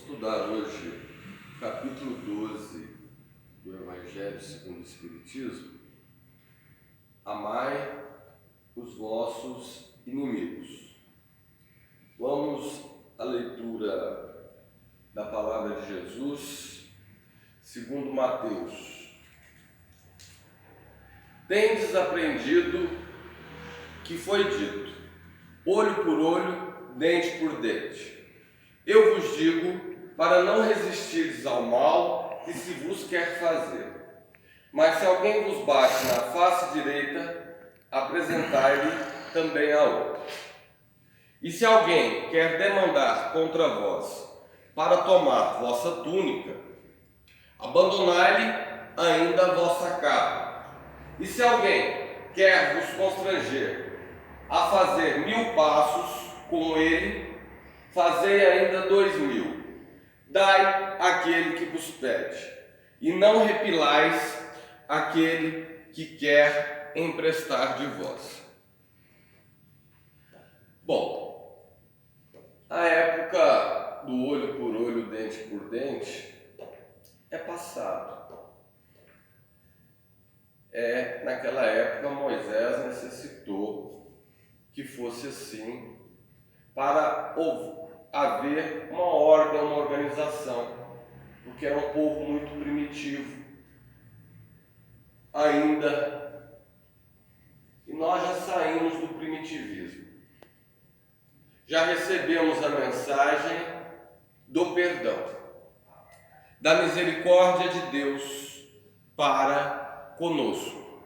estudar hoje o capítulo 12 do Evangelho segundo o Espiritismo. Amai os vossos inimigos. Vamos à leitura da palavra de Jesus, segundo Mateus. Tendes aprendido que foi dito: olho por olho, dente por dente. Eu vos digo, para não resistirdes ao mal que se vos quer fazer. Mas se alguém vos bate na face direita, apresentai-lhe também a outra. E se alguém quer demandar contra vós para tomar vossa túnica, abandonai-lhe ainda a vossa capa. E se alguém quer vos constranger a fazer 1000 passos com ele, fazei ainda 2000. Dai àquele que vos pede, e não repilais aquele que quer emprestar de vós. Bom, a época do olho por olho, dente por dente, é passado. Naquela época, Moisés necessitou que fosse assim para haver uma ordem, uma organização, porque era um povo muito primitivo ainda, e nós já saímos do primitivismo, já recebemos a mensagem do perdão, da misericórdia de Deus para conosco.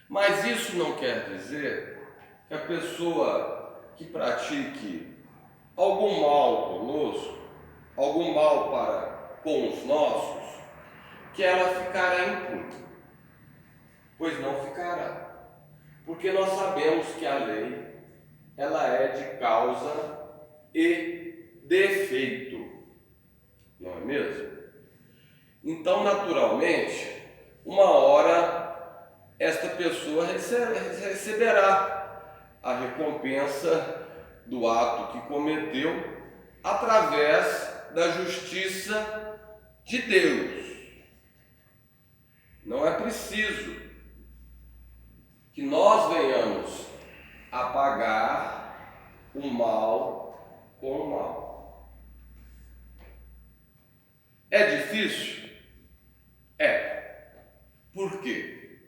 Mas isso não quer dizer que a pessoa que pratique algum mal conosco, algum mal para com os nossos, que ela ficará impune. Pois não ficará. Porque nós sabemos que a lei, ela é de causa e defeito. Não é mesmo? Então, naturalmente, uma hora esta pessoa receberá a recompensa do ato que cometeu através da justiça de Deus. Não é preciso que nós venhamos a pagar o mal com o mal. É difícil? É. Por quê?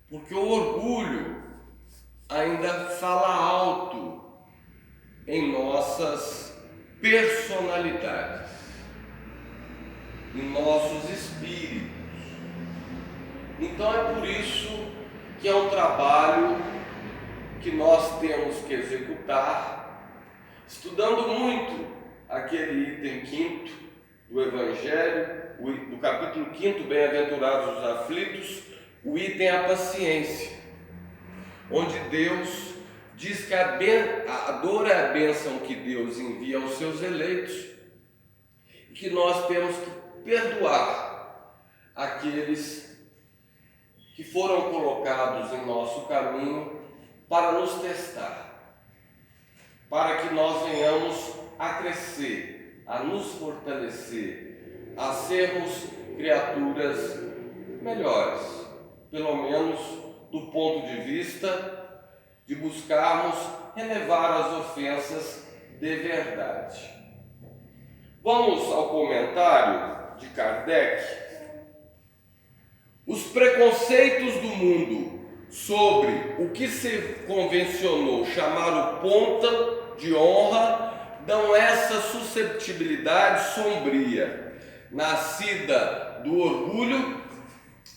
Porque o orgulho ainda fala alto em nossas personalidades, em nossos espíritos. Então é por isso que é um trabalho que nós temos que executar, estudando muito aquele item 5º do Evangelho, do capítulo 5º, Bem-aventurados os aflitos, o item a paciência, onde Deus diz que a dor é a bênção que Deus envia aos seus eleitos e que nós temos que perdoar aqueles que foram colocados em nosso caminho para nos testar, para que nós venhamos a crescer, a nos fortalecer, a sermos criaturas melhores, pelo menos do ponto de vista de buscarmos relevar as ofensas de verdade. Vamos ao comentário de Kardec. Os preconceitos do mundo sobre o que se convencionou chamar o ponta de honra dão essa susceptibilidade sombria, nascida do orgulho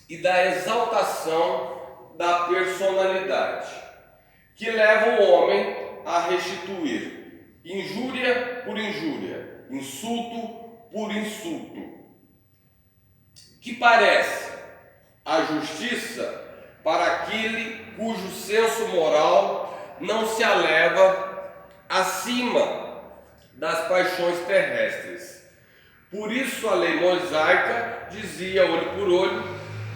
e da exaltação da personalidade, que leva o homem a restituir injúria por injúria, insulto por insulto, que parece a justiça para aquele cujo senso moral não se eleva acima das paixões terrestres. Por isso a lei mosaica dizia olho por olho,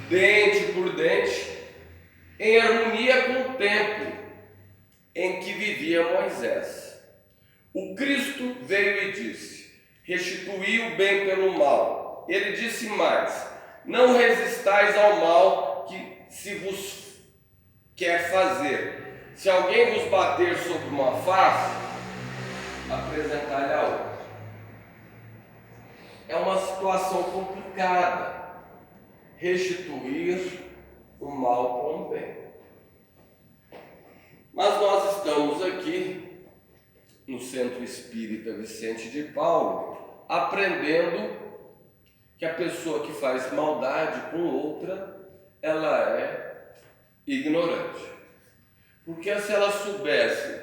dente por dente, em harmonia com o tempo em que vivia Moisés. O Cristo veio e disse: restituir o bem pelo mal. Ele disse mais: não resistais ao mal que se vos quer fazer. Se alguém vos bater sobre uma face, apresentai-lhe a outra. É uma situação complicada restituir o mal com o bem. Mas nós estamos aqui no Centro Espírita Vicente de Paulo aprendendo que a pessoa que faz maldade com outra, ela é ignorante. Porque se ela soubesse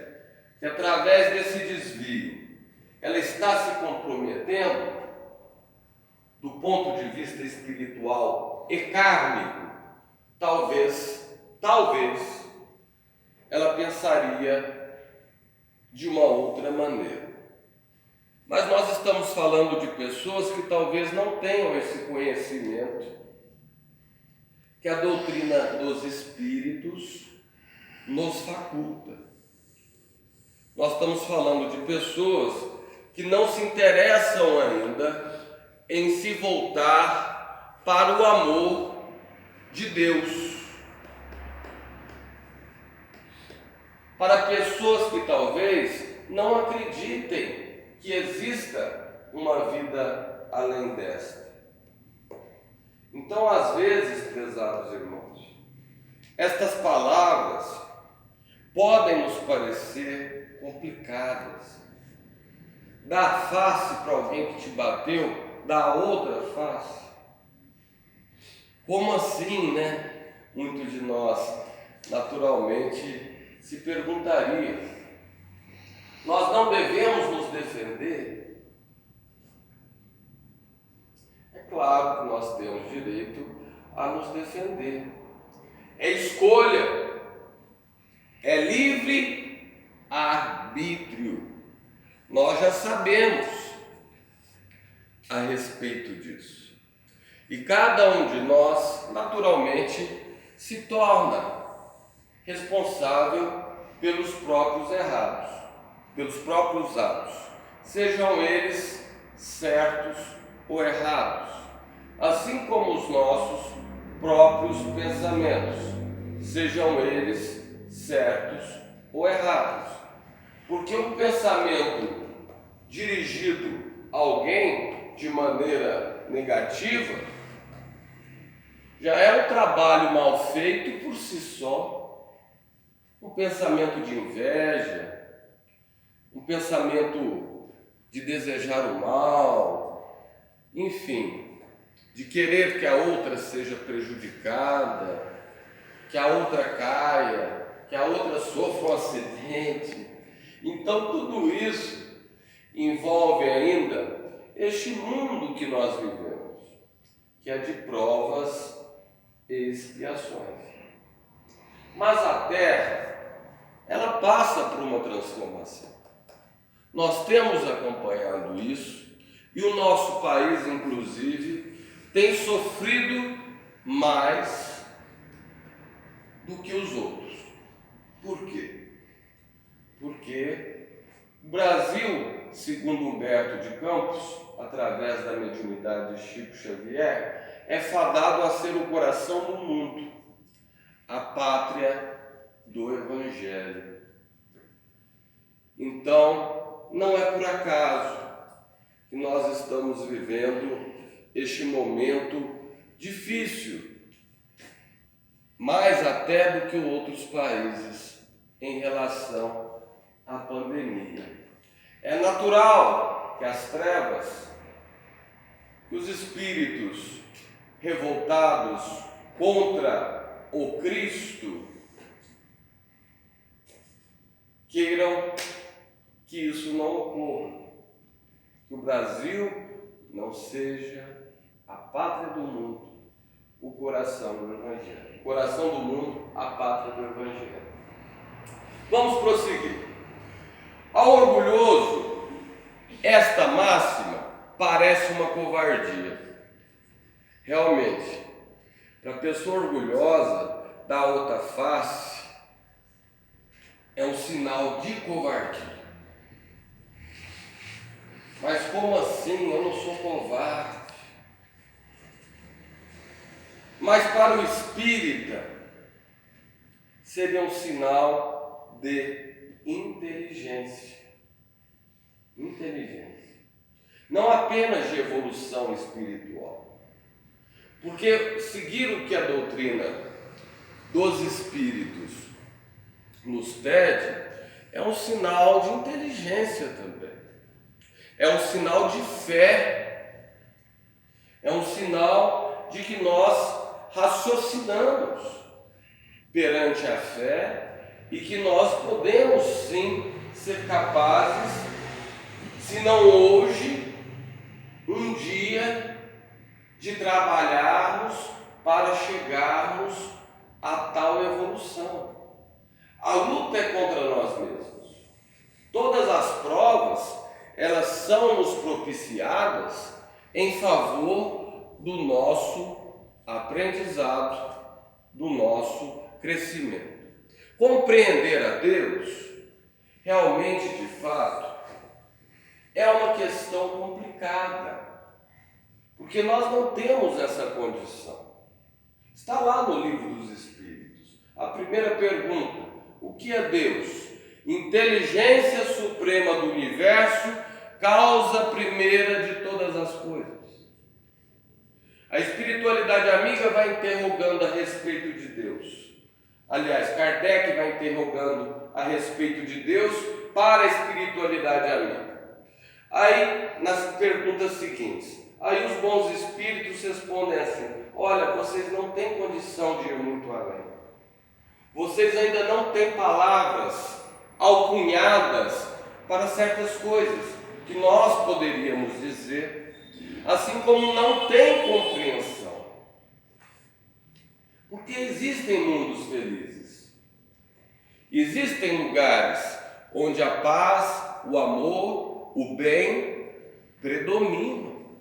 que através desse desvio ela está se comprometendo do ponto de vista espiritual e kármico, talvez ela pensaria de uma outra maneira. Mas nós estamos falando de pessoas que talvez não tenham esse conhecimento que a doutrina dos espíritos nos faculta. Nós estamos falando de pessoas que não se interessam ainda em se voltar para o amor de Deus. Para pessoas que talvez não acreditem que exista uma vida além desta. Então, às vezes, prezados irmãos, estas palavras podem nos parecer complicadas. Dar face para alguém que te bateu, dar outra face. Como assim, né? Muitos de nós, naturalmente, se perguntariam: nós não devemos nos defender? É claro que nós temos direito a nos defender. É escolha, é livre arbítrio. Nós já sabemos a respeito disso. E cada um de nós, naturalmente, se torna responsável pelos próprios errados, pelos próprios atos, sejam eles certos ou errados, assim como os nossos próprios pensamentos, sejam eles certos ou errados. Porque um pensamento dirigido a alguém de maneira negativa já é um trabalho mal feito por si só. Um pensamento de inveja, um pensamento de desejar o mal, enfim, de querer que a outra seja prejudicada, que a outra caia, que a outra sofra um acidente. Então tudo isso envolve ainda este mundo que nós vivemos, que é de provas e expiações. Mas a Terra, ela passa por uma transformação. Nós temos acompanhado isso e o nosso país, inclusive, tem sofrido mais do que os outros. Por quê? Porque o Brasil, segundo Humberto de Campos, através da mediunidade de Chico Xavier, é fadado a ser o coração do mundo, a pátria do Evangelho. Então, não é por acaso que nós estamos vivendo este momento difícil, mais até do que outros países em relação à pandemia. É natural que as trevas, que os espíritos revoltados contra o Cristo queiram que isso não ocorra, que o Brasil não seja a pátria do mundo, o coração do Evangelho. O coração do mundo, a pátria do Evangelho. Vamos prosseguir. Ao orgulhoso, esta máxima parece uma covardia. Realmente, para a pessoa orgulhosa, dar outra face é um sinal de covardia. Mas como assim? Eu não sou covarde. Mas para o espírita, seria um sinal de inteligência. Inteligência. Não apenas de evolução espiritual. Porque seguir o que a doutrina dos espíritos nos pede é um sinal de inteligência também. É um sinal de fé. É um sinal de que nós raciocinamos perante a fé e que nós podemos sim ser capazes, se não hoje, um dia, de trabalharmos para chegarmos a tal evolução. A luta é contra nós mesmos. Todas as provas, elas são nos propiciadas em favor do nosso aprendizado, do nosso crescimento. Compreender a Deus, realmente, de fato, é uma questão complicada, porque nós não temos essa condição. Está lá no Livro dos Espíritos. A primeira pergunta: o que é Deus? Inteligência suprema do universo, causa primeira de todas as coisas. A espiritualidade amiga vai interrogando a respeito de Deus. Aliás, Kardec vai interrogando a respeito de Deus para a espiritualidade amiga. Aí, nas perguntas seguintes, aí os bons espíritos respondem assim: olha, vocês não têm condição de ir muito além. Vocês ainda não têm palavras alcunhadas para certas coisas que nós poderíamos dizer, assim como não tem compreensão. Porque existem mundos felizes. Existem lugares onde a paz, o amor, o bem predominam.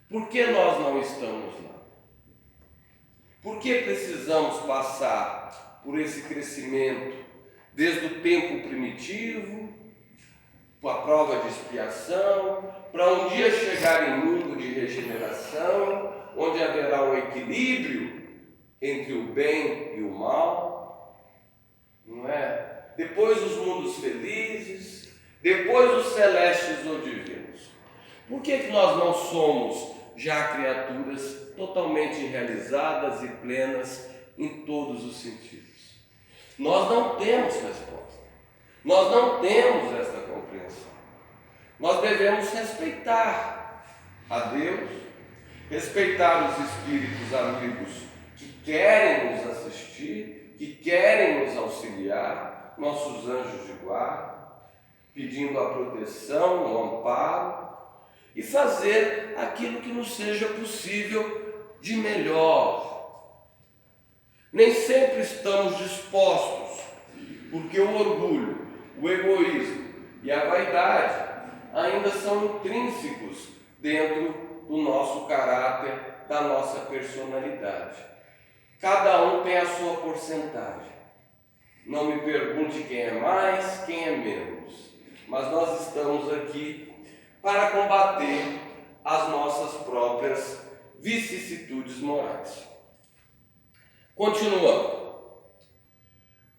Por que nós não estamos lá? Por que precisamos passar por esse crescimento desde o tempo primitivo, a prova de expiação, para um dia chegar em mundo de regeneração, onde haverá um equilíbrio entre o bem e o mal, não é? Depois os mundos felizes, depois os celestes ou divinos. Por que nós não somos já criaturas totalmente realizadas e plenas em todos os sentidos? Nós não temos resposta. Nós não temos esta compreensão. Nós devemos respeitar a Deus, respeitar os espíritos amigos que querem nos assistir, que querem nos auxiliar, nossos anjos de guarda, pedindo a proteção, o amparo, e fazer aquilo que nos seja possível de melhor. Nem sempre estamos dispostos, porque o orgulho, o egoísmo e a vaidade ainda são intrínsecos dentro do nosso caráter, da nossa personalidade. Cada um tem a sua porcentagem. Não me pergunte quem é mais, quem é menos, mas nós estamos aqui para combater as nossas próprias vicissitudes morais. Continuando.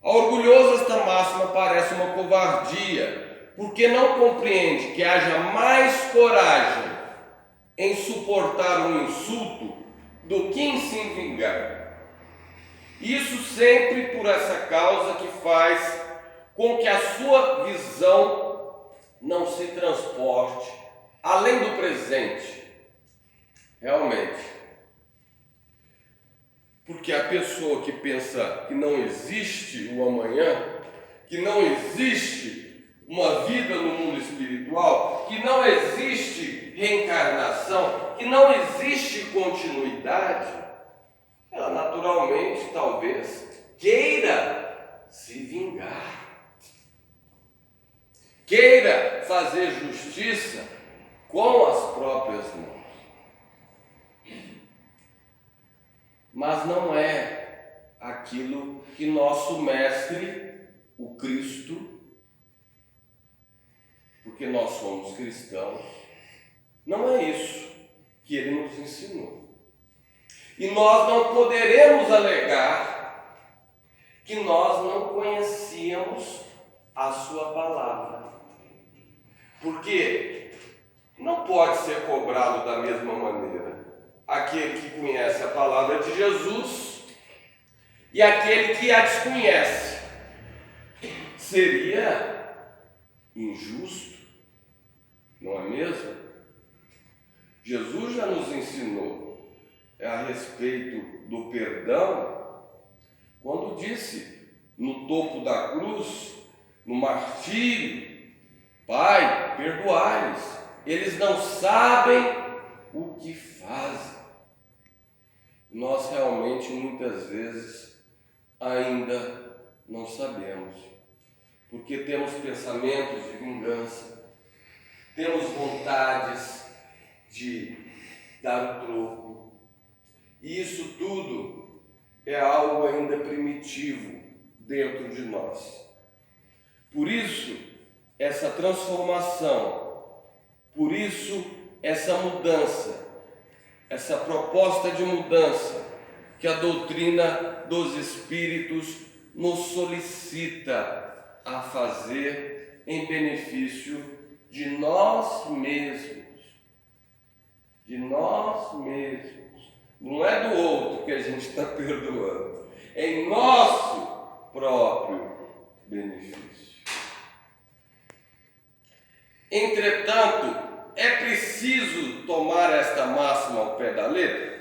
Ao orgulhoso esta máxima parece uma covardia, porque não compreende que haja mais coragem em suportar um insulto do que em se vingar. Isso sempre por essa causa que faz com que a sua visão não se transporte além do presente. Realmente. Porque a pessoa que pensa que não existe o amanhã, que não existe uma vida no mundo espiritual, que não existe reencarnação, que não existe continuidade, ela naturalmente, talvez, queira se vingar, queira fazer justiça com as próprias mãos. Mas não é aquilo que nosso mestre, o Cristo, porque nós somos cristãos, não é isso que ele nos ensinou. E nós não poderemos alegar que nós não conhecíamos a sua palavra, porque não pode ser cobrado da mesma maneira aquele que conhece a palavra de Jesus e aquele que a desconhece. Seria injusto, não é mesmo? Jesus já nos ensinou a respeito do perdão quando disse no topo da cruz, no martírio: Pai, perdoai-lhes, eles não sabem o que fazem. Nós realmente muitas vezes ainda não sabemos, porque temos pensamentos de vingança, temos vontades de dar o troco, e isso tudo é algo ainda primitivo dentro de nós. Por isso, essa transformação, por isso, essa mudança, essa proposta de mudança que a doutrina dos Espíritos nos solicita a fazer em benefício de nós mesmos. De nós mesmos. Não é do outro que a gente está perdoando, é em nosso próprio benefício. Entretanto, é preciso tomar esta máxima ao pé da letra?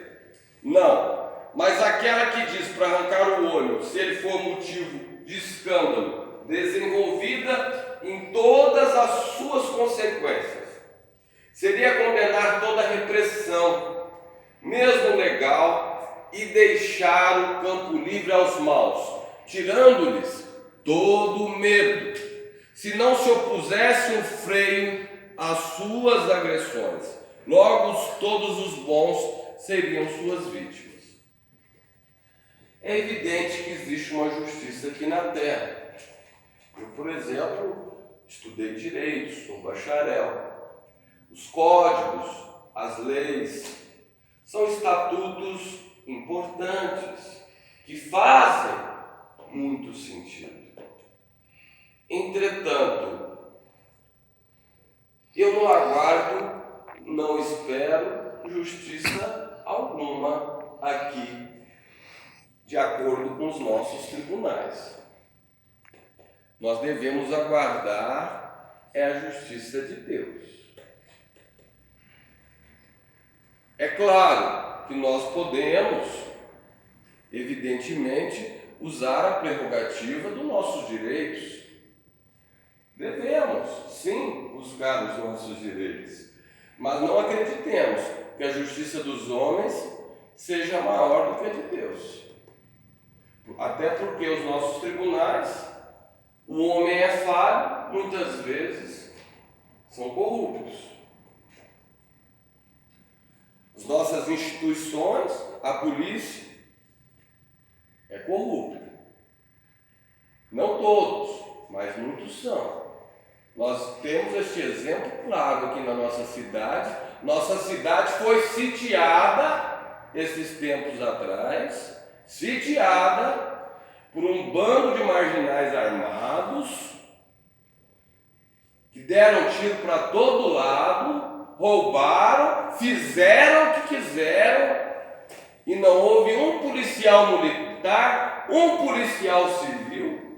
Não, mas aquela que diz para arrancar o olho, se ele for motivo de escândalo, desenvolvida em todas as suas consequências, seria condenar toda repressão, mesmo legal, e deixar o campo livre aos maus, tirando-lhes todo o medo, se não se opusesse um freio às suas agressões. Logo, todos os bons seriam suas vítimas. É evidente que existe uma justiça aqui na Terra. Eu, por exemplo, estudei direito, sou bacharel. Os códigos, as leis, são estatutos importantes que fazem muito sentido. Entretanto, eu não aguardo, não espero justiça alguma aqui, de acordo com os nossos tribunais. Nós devemos aguardar a justiça de Deus. É claro que nós podemos, evidentemente, usar a prerrogativa dos nossos direitos. Devemos, sim, buscar os nossos direitos, mas não acreditemos que a justiça dos homens seja maior do que a de Deus. Até porque os nossos tribunais, o homem é falho, muitas vezes são corruptos. As nossas instituições, a polícia, é corrupta. Não todos, mas muitos são. Nós temos este exemplo claro aqui na nossa cidade. Nossa cidade foi sitiada esses tempos atrás, sitiada por um bando de marginais armados que deram tiro para todo lado, roubaram, fizeram o que quiseram e não houve um policial militar, um policial civil,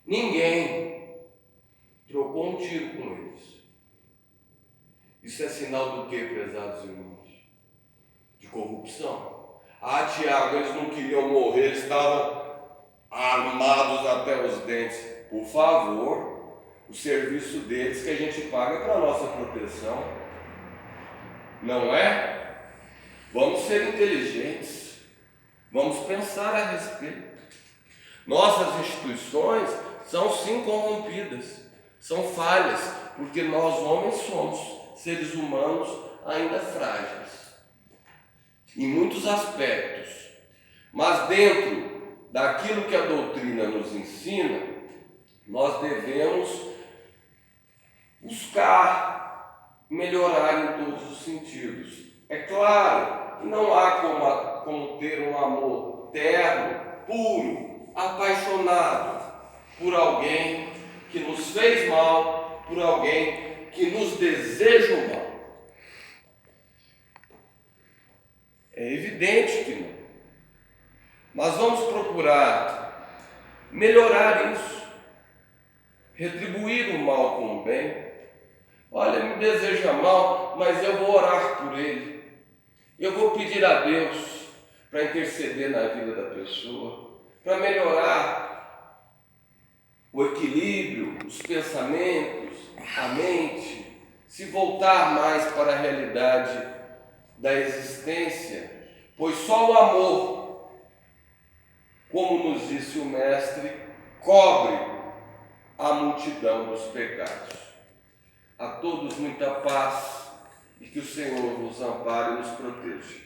ninguém trocou um tiro com eles. Isso é sinal do que, prezados irmãos? De corrupção. Ah, Tiago, eles não queriam morrer, eles estavam armados até os dentes. Por favor, o serviço deles que a gente paga para a nossa proteção. Não é? Vamos ser inteligentes. Vamos pensar a respeito. Nossas instituições são sim corrompidas, são falhas, porque nós homens somos seres humanos ainda frágeis, em muitos aspectos. Mas dentro daquilo que a doutrina nos ensina, nós devemos buscar melhorar em todos os sentidos. É claro que não há como ter um amor terno, puro, apaixonado por alguém que nos fez mal, por alguém que nos deseja o mal. É evidente que não. Mas vamos procurar melhorar isso, retribuir o mal com o bem. Olha, me deseja mal, mas eu vou orar por ele. Eu vou pedir a Deus para interceder na vida da pessoa, para melhorar o equilíbrio, os pensamentos, a mente, se voltar mais para a realidade da existência, pois só o amor, como nos disse o Mestre, cobre a multidão dos pecados. A todos muita paz e que o Senhor nos ampare e nos proteja.